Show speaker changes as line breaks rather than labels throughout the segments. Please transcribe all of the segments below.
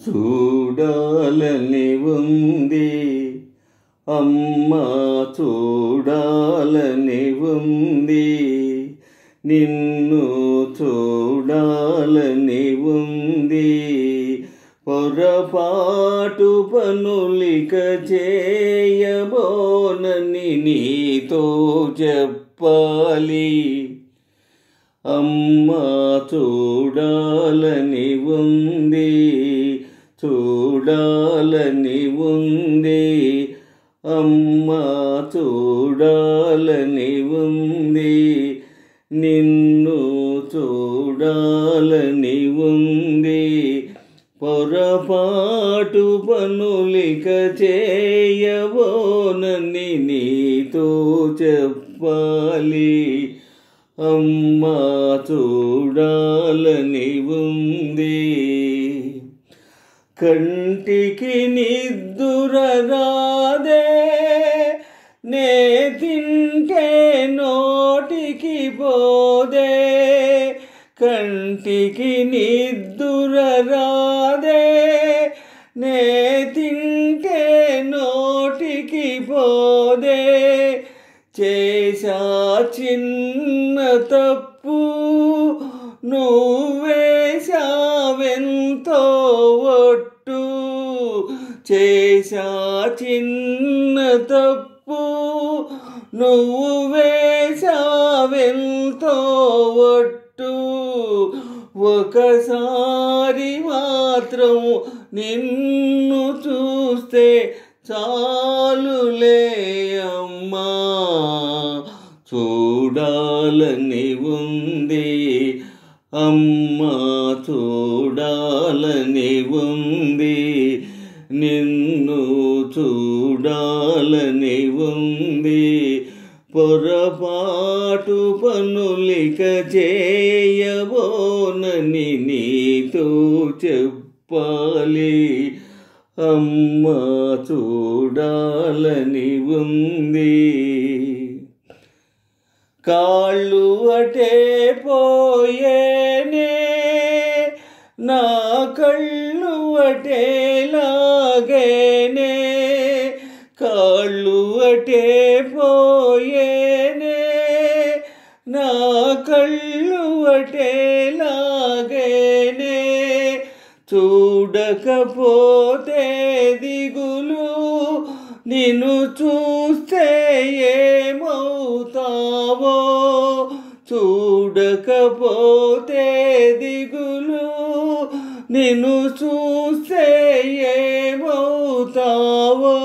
చూడాలని ఉంది అమ్మా, చూడాలని ఉంది, నిన్ను చూడాలని ఉంది. పొరపాటు పనులిక చేయబోనని నీతో చెప్పాలి. అమ్మా, చూడాలని ఉంది, చూడాలని ఉంది, అమ్మా, చూడాలని ఉంది, నిన్ను చూడాలని ఉంది. పొరపాటు పనులిక చేయబోనని నీతో చెప్పాలి. అమ్మా, చూడాలని ఉంది. కంటికి నిద్దుర రాదే, నే తింటే నోటికి పోదే. కంటికి నిద్దుర రాదే, నే తింటే నోటికి పోదే. చేశా చిన్న తప్పు, నువ్వేశావెంతో ఒట్టు. చేశా చిన్న తప్పు, నువ్వు వేశావెంతో ఒట్టు. ఒకసారి మాత్రం నిన్ను చూస్తే చాలులే అమ్మా, చూడాలని ఉంది. అమ్మా, చూడాలని ఉంది, నిన్ను చూడాలని ఉంది. పొరపాటు పనులిక చేయబోనని నీతో చెప్పాలి. అమ్మా, చూడాలని ఉంది. కాళ్ళు అటే పోయేనే, నా కళ్ళు అటే లాగేనే. కాళ్ళు అటే పోయేనే, నా కళ్ళు అటే లాగేనే. చూడకపోతే దిగులు, నిన్ను చూస్తే ఏమవుతావో. చూడకపోతే దిగులు, నిన్ను చూస్తే ఏమవుతావో.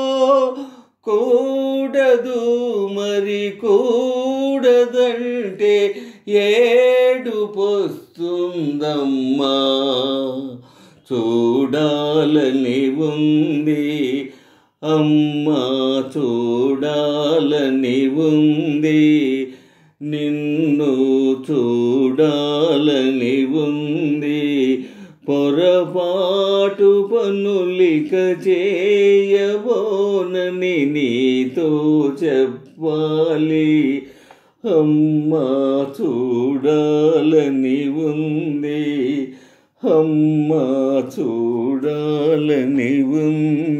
కూడదు మరి కూడదంటే ఏడుపొస్తుందమ్మా, చూడాలని ఉంది. అమ్మా, చూడాలని ఉంది, నిన్ను చూడాలని ఉంది. పొరపాటు పనులిక చేయబోనని నీతో చెప్పాలి. అమ్మా, చూడాలని ఉంది. అమ్మా, చూడాలని ఉంది.